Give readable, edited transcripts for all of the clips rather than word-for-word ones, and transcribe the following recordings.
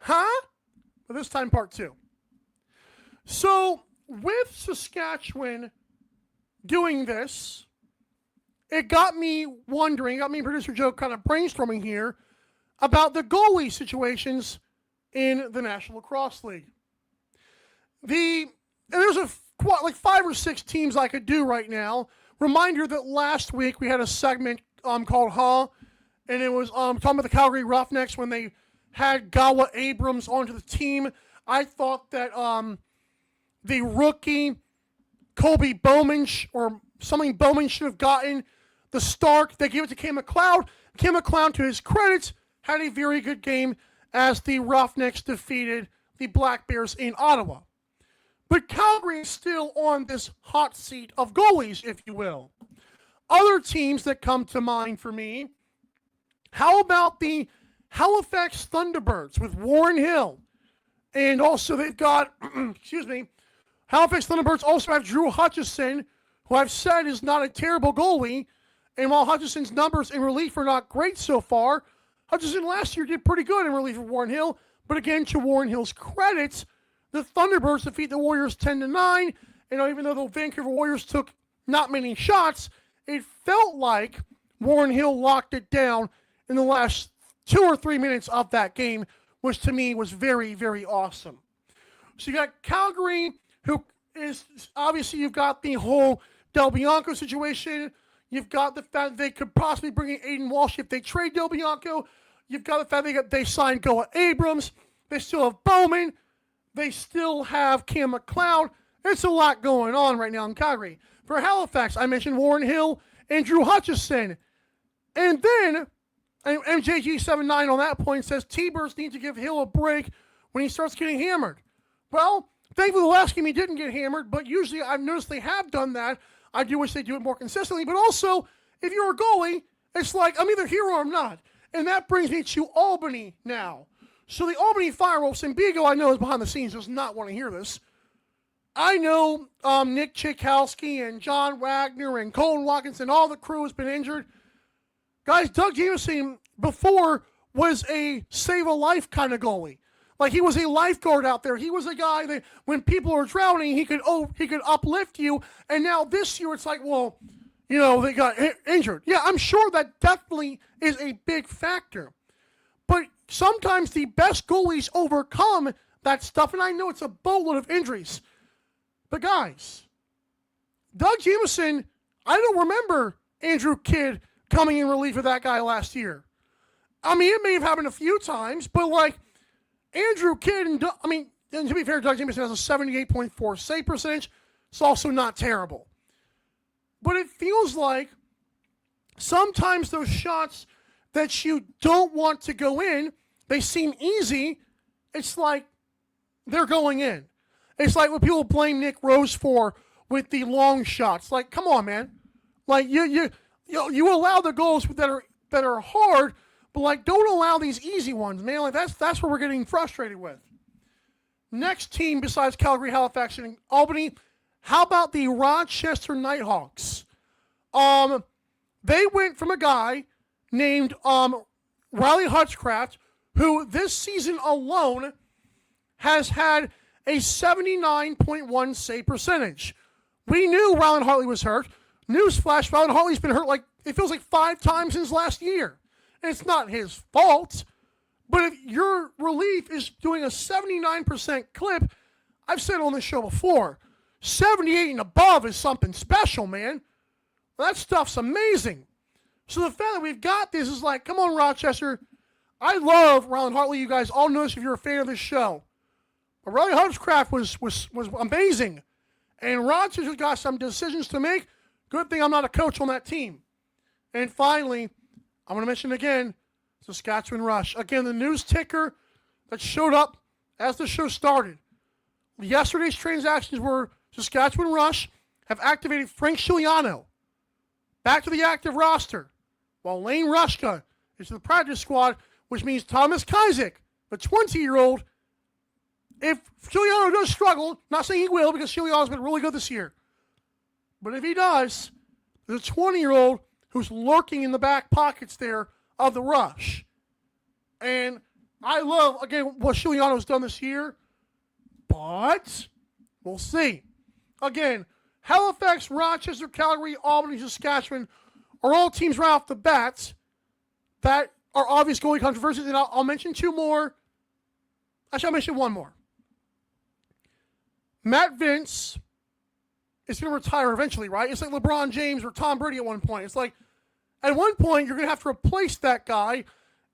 Huh? But this time, part two. So, with Saskatchewan doing this, it got me wondering, got me and Producer Joe kind of brainstorming here about the goalie situations in the National Lacrosse League. And there's like 5 or 6 teams I could do right now. Reminder that last week we had a segment called Huh, and it was talking about the Calgary Roughnecks when they had Gawa Abrams onto the team. I thought that the rookie Colby Bowman or something Bowman should have gotten the start. They gave it to Cam McLeod. Cam McLeod, to his credit, had a very good game as the Roughnecks defeated the Black Bears in Ottawa. But Calgary is still on this hot seat of goalies, if you will. Other teams that come to mind for me, how about the Halifax Thunderbirds with Warren Hill? And also they've got, Halifax Thunderbirds also have Drew Hutchison, who I've said is not a terrible goalie. And while Hutchison's numbers in relief are not great so far, Hutchison last year did pretty good in relief of Warren Hill. But again, to Warren Hill's credit, the Thunderbirds defeat the Warriors 10-9. And even though the Vancouver Warriors took not many shots, it felt like Warren Hill locked it down in the last 2 or 3 minutes of that game, which to me was very, very awesome. So you got Calgary, who is obviously, you've got the whole Del Bianco situation. You've got the fact they could possibly bring in Aiden Walsh if they trade Del Bianco. You've got the fact they signed Goa Abrams. They still have Bowman. They still have Cam McLeod. There's a lot going on right now in Calgary. For Halifax, I mentioned Warren Hill and Drew Hutchison. And then, MJG79 on that point says T-Birds need to give Hill a break when he starts getting hammered. Well, thankfully the last game he didn't get hammered, but usually I've noticed they have done that. I do wish they do it more consistently. But also, if you're a goalie, it's like, I'm either here or I'm not. And that brings me to Albany now. So the Albany Firewolves, and Bigo, I know, is behind the scenes, does not want to hear this. I know Nick Chikowski and John Wagner and Colin Watkins and all the crew has been injured. Guys, Doug Jameson before was a save-a-life kind of goalie. Like, he was a lifeguard out there. He was a guy that when people are drowning, he could uplift you. And now this year it's like, well, they got injured. Yeah, I'm sure that definitely is a big factor. But sometimes the best goalies overcome that stuff, and I know it's a boatload of injuries. But guys, Doug Jameson, I don't remember Andrew Kidd coming in relief of that guy last year. I mean, it may have happened a few times, but like Andrew Kidd, and to be fair, Doug Jameson has a 78.4 save percentage. It's also not terrible. But it feels like sometimes those shots that you don't want to go in, they seem easy. It's like they're going in. It's like what people blame Nick Rose for with the long shots. Like, come on, man. Like you allow the goals that are hard, but like don't allow these easy ones, man. Like that's what we're getting frustrated with. Next team besides Calgary, Halifax, and Albany, how about the Rochester Nighthawks? They went from a guy named Riley Hutchcraft, who this season alone has had a 79.1 save percentage. We knew Rylan Hartley was hurt. Newsflash, Rylan Hartley's been hurt it feels like 5 times since last year. And it's not his fault. But if your relief is doing a 79% clip, I've said on this show before, 78 and above is something special, man. That stuff's amazing. So the fact that we've got this is like, come on, Rochester. I love Rylan Hartley. You guys all know this if you're a fan of this show. But Riley Hutchcraft was amazing. And Rochester's got some decisions to make. Good thing I'm not a coach on that team. And finally, I'm going to mention again, Saskatchewan Rush. Again, the news ticker that showed up as the show started. Yesterday's transactions were Saskatchewan Rush have activated Frank Scigliano back to the active roster, while Lane Rushka is to the practice squad, which means Thomas Kajzik, the 20-year-old, if Scigliano does struggle, not saying he will because Scigliano's been really good this year, but if he does, there's a 20-year-old who's lurking in the back pockets there of the Rush. And I love, again, what Giuliano's done this year, but we'll see. Again, Halifax, Rochester, Calgary, Albany, Saskatchewan are all teams right off the bat that are obvious goalie controversies, and I'll mention two more. Actually, I'll mention one more. Matt Vince is going to retire eventually, right? It's like LeBron James or Tom Brady at one point. It's like, at one point, you're going to have to replace that guy.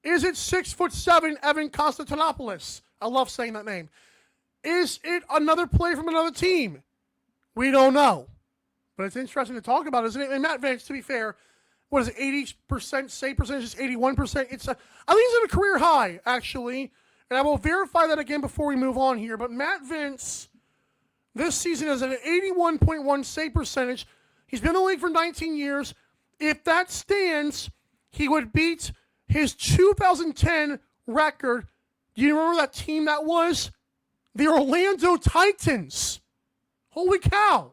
Is it 6'7" Evan Konstantinopoulos? I love saying that name. Is it another player from another team? We don't know. But it's interesting to talk about, isn't it? And Matt Vince, to be fair, what is it, 80% save percentage? It's 81%. I think he's at a career high, actually. And I will verify that again before we move on here. But Matt Vince, this season, has an 81.1 save percentage. He's been in the league for 19 years. If that stands, he would beat his 2010 record. Do you remember that team that was? The Orlando Titans. Holy cow.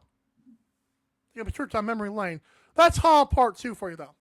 Yeah, but church on memory lane. That's Hall Part 2 for you, though.